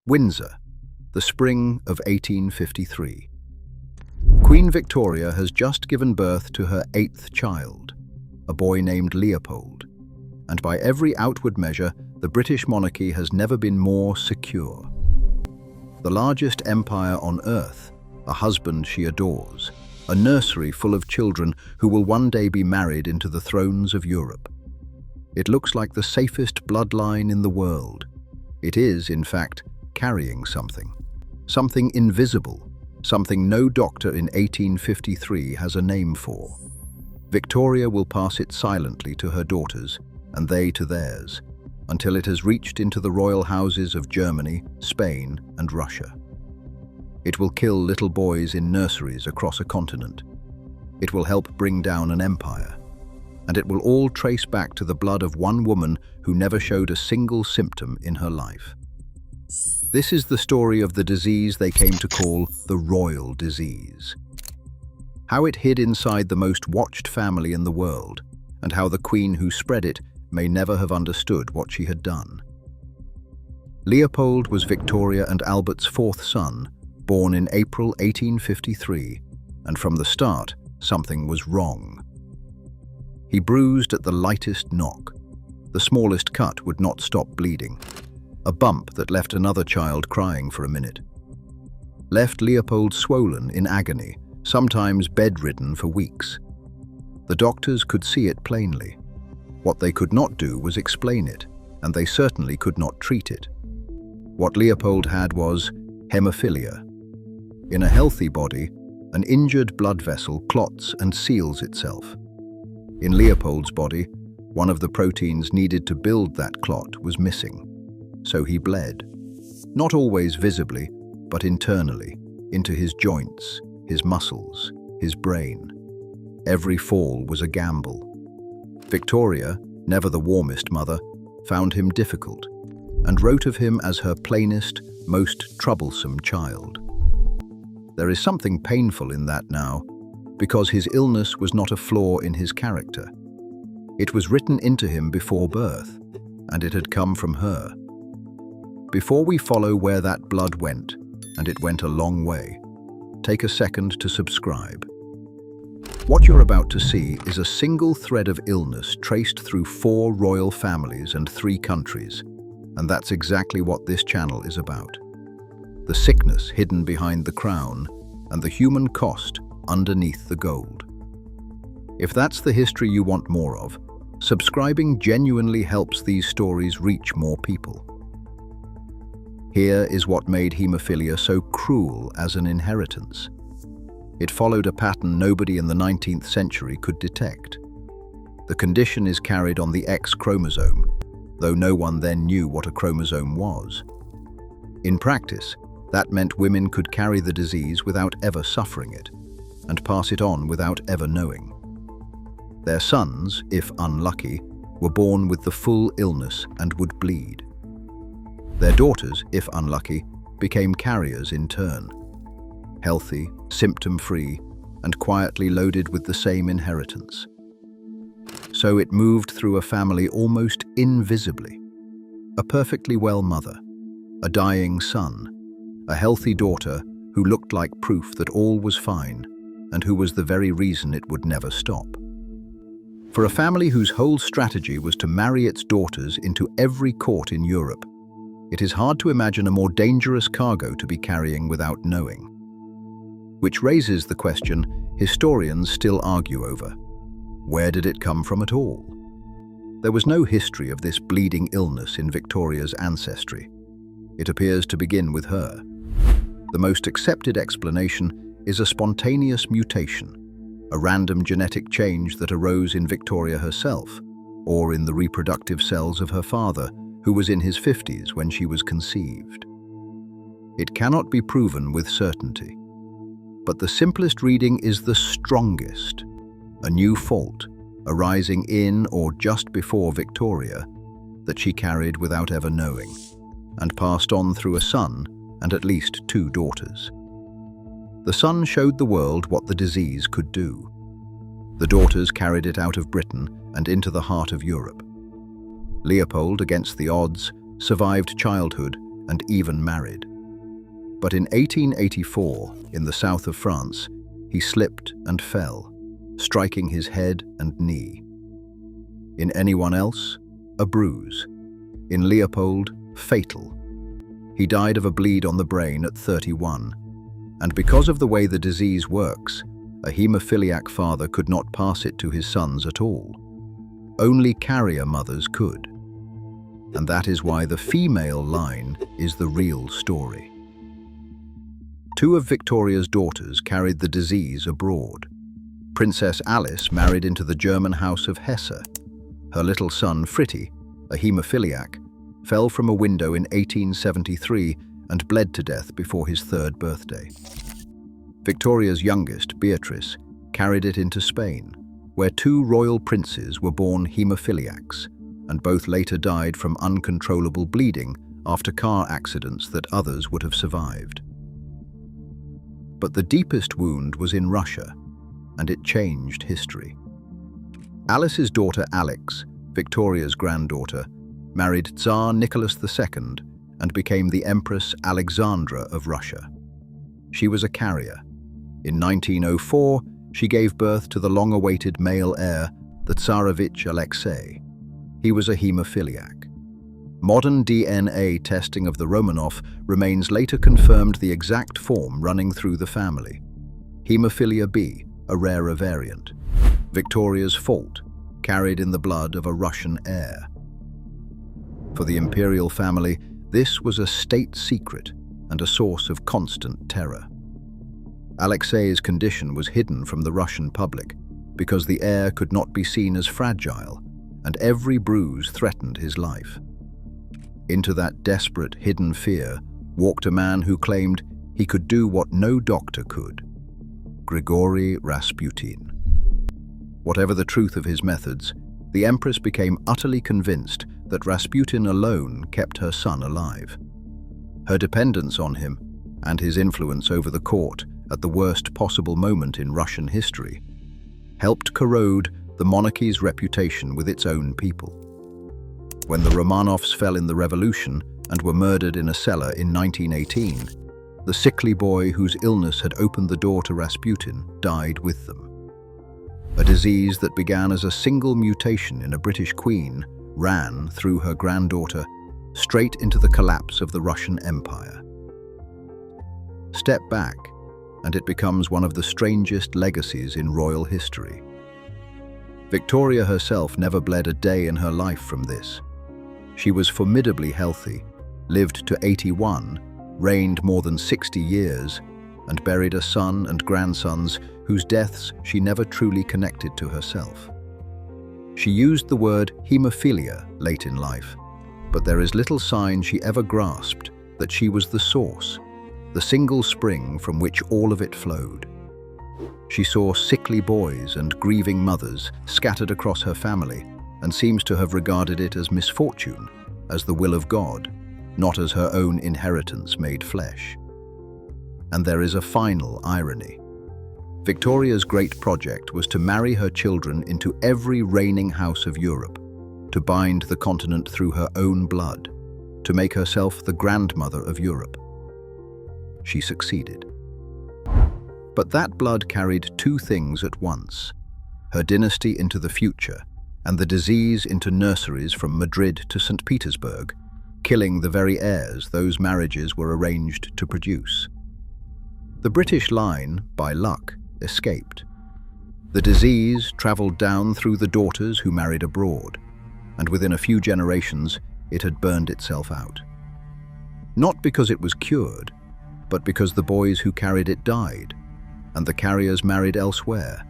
Windsor, the spring of 1853. Queen Victoria has just given birth to her 8th child, a boy named Leopold, and by every outward measure, the British monarchy has never been more secure. The largest empire on earth, a husband she adores, a nursery full of children who will one day be married into the thrones of Europe. It looks like the safest bloodline in the world. It is, in fact, carrying something invisible, something no doctor in 1853 has a name for. Victoria will pass it silently to her daughters, and they to theirs, until it has reached into the royal houses of Germany, Spain, and Russia. It will kill little boys in nurseries across a continent. It will help bring down an empire. And it will all trace back to the blood of one woman who never showed a single symptom in her life. This is the story of the disease they came to call the royal disease. How it hid inside the most watched family in the world, and how the queen who spread it may never have understood what she had done. Leopold was Victoria and Albert's 4th son, born in April 1853, and from the start, something was wrong. He bruised at the lightest knock. The smallest cut would not stop bleeding. A bump that left another child crying for a minute. Left Leopold swollen in agony, sometimes bedridden for weeks. The doctors could see it plainly. What they could not do was explain it, and they certainly could not treat it. What Leopold had was hemophilia. In a healthy body, an injured blood vessel clots and seals itself. In Leopold's body, one of the proteins needed to build that clot was missing. So he bled, not always visibly, but internally, into his joints, his muscles, his brain. Every fall was a gamble. Victoria, never the warmest mother, found him difficult, and wrote of him as her plainest, most troublesome child. There is something painful in that now, because his illness was not a flaw in his character. It was written into him before birth, and it had come from her. Before we follow where that blood went, and it went a long way, take a second to subscribe. What you're about to see is a single thread of illness traced through 4 royal families and 3 countries, and that's exactly what this channel is about. The sickness hidden behind the crown, and the human cost underneath the gold. If that's the history you want more of, subscribing genuinely helps these stories reach more people. Here is what made hemophilia so cruel as an inheritance. It followed a pattern nobody in the 19th century could detect. The condition is carried on the X chromosome, though no one then knew what a chromosome was. In practice, that meant women could carry the disease without ever suffering it, and pass it on without ever knowing. Their sons, if unlucky, were born with the full illness and would bleed. Their daughters, if unlucky, became carriers in turn, healthy, symptom-free, and quietly loaded with the same inheritance. So it moved through a family almost invisibly. A perfectly well mother, a dying son, a healthy daughter who looked like proof that all was fine, and who was the very reason it would never stop. For a family whose whole strategy was to marry its daughters into every court in Europe, it is hard to imagine a more dangerous cargo to be carrying without knowing. Which raises the question historians still argue over. Where did it come from at all? There was no history of this bleeding illness in Victoria's ancestry. It appears to begin with her. The most accepted explanation is a spontaneous mutation, a random genetic change that arose in Victoria herself, or in the reproductive cells of her father, who was in his 50s when she was conceived. It cannot be proven with certainty, but the simplest reading is the strongest, a new fault arising in or just before Victoria that she carried without ever knowing, and passed on through a son and at least 2 daughters. The son showed the world what the disease could do. The daughters carried it out of Britain and into the heart of Europe. Leopold, against the odds, survived childhood and even married. But in 1884, in the south of France, he slipped and fell, striking his head and knee. In anyone else, a bruise. In Leopold, fatal. He died of a bleed on the brain at 31, and because of the way the disease works, a hemophiliac father could not pass it to his sons at all. Only carrier mothers could. And that is why the female line is the real story. Two of Victoria's daughters carried the disease abroad. Princess Alice married into the German house of Hesse. Her little son, Fritti, a hemophiliac, fell from a window in 1873 and bled to death before his 3rd birthday. Victoria's youngest, Beatrice, carried it into Spain, where 2 royal princes were born hemophiliacs, and both later died from uncontrollable bleeding after car accidents that others would have survived. But the deepest wound was in Russia, and it changed history. Alice's daughter Alex, Victoria's granddaughter, married Tsar Nicholas II and became the Empress Alexandra of Russia. She was a carrier. In 1904, she gave birth to the long-awaited male heir, the Tsarevich Alexei. He was a hemophiliac. Modern DNA testing of the Romanov remains later confirmed the exact form running through the family. Hemophilia B, a rarer variant. Victoria's fault, carried in the blood of a Russian heir. For the imperial family, this was a state secret and a source of constant terror. Alexei's condition was hidden from the Russian public because the heir could not be seen as fragile, and every bruise threatened his life. Into that desperate, hidden fear walked a man who claimed he could do what no doctor could: Grigory Rasputin. Whatever the truth of his methods, the Empress became utterly convinced that Rasputin alone kept her son alive. Her dependence on him, and his influence over the court at the worst possible moment in Russian history, helped corrode the monarchy's reputation with its own people. When the Romanovs fell in the revolution and were murdered in a cellar in 1918, the sickly boy whose illness had opened the door to Rasputin died with them. A disease that began as a single mutation in a British queen ran, through her granddaughter, straight into the collapse of the Russian Empire. Step back, and it becomes one of the strangest legacies in royal history. Victoria herself never bled a day in her life from this. She was formidably healthy, lived to 81, reigned more than 60 years, and buried a son and grandsons whose deaths she never truly connected to herself. She used the word hemophilia late in life, but there is little sign she ever grasped that she was the source, the single spring from which all of it flowed. She saw sickly boys and grieving mothers scattered across her family, and seems to have regarded it as misfortune, as the will of God, not as her own inheritance made flesh. And there is a final irony. Victoria's great project was to marry her children into every reigning house of Europe, to bind the continent through her own blood, to make herself the grandmother of Europe. She succeeded. But that blood carried 2 things at once: her dynasty into the future, and the disease into nurseries from Madrid to St. Petersburg, killing the very heirs those marriages were arranged to produce. The British line, by luck, escaped. The disease travelled down through the daughters who married abroad, and within a few generations it had burned itself out. Not because it was cured, but because the boys who carried it died, and the carriers married elsewhere,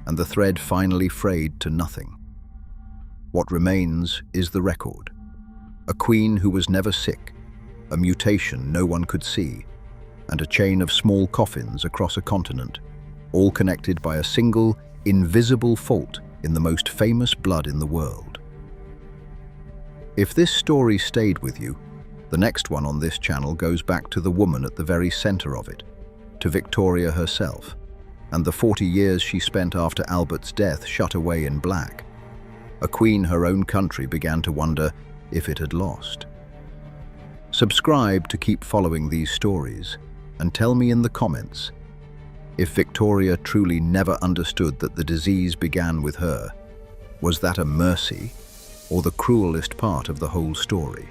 and the thread finally frayed to nothing. What remains is the record. A queen who was never sick, a mutation no one could see, and a chain of small coffins across a continent, all connected by a single, invisible fault in the most famous blood in the world. If this story stayed with you, the next one on this channel goes back to the woman at the very center of it, to Victoria herself, and the 40 years she spent after Albert's death shut away in black. A queen her own country began to wonder if it had lost. Subscribe to keep following these stories, and tell me in the comments if Victoria truly never understood that the disease began with her. Was that a mercy, or the cruelest part of the whole story?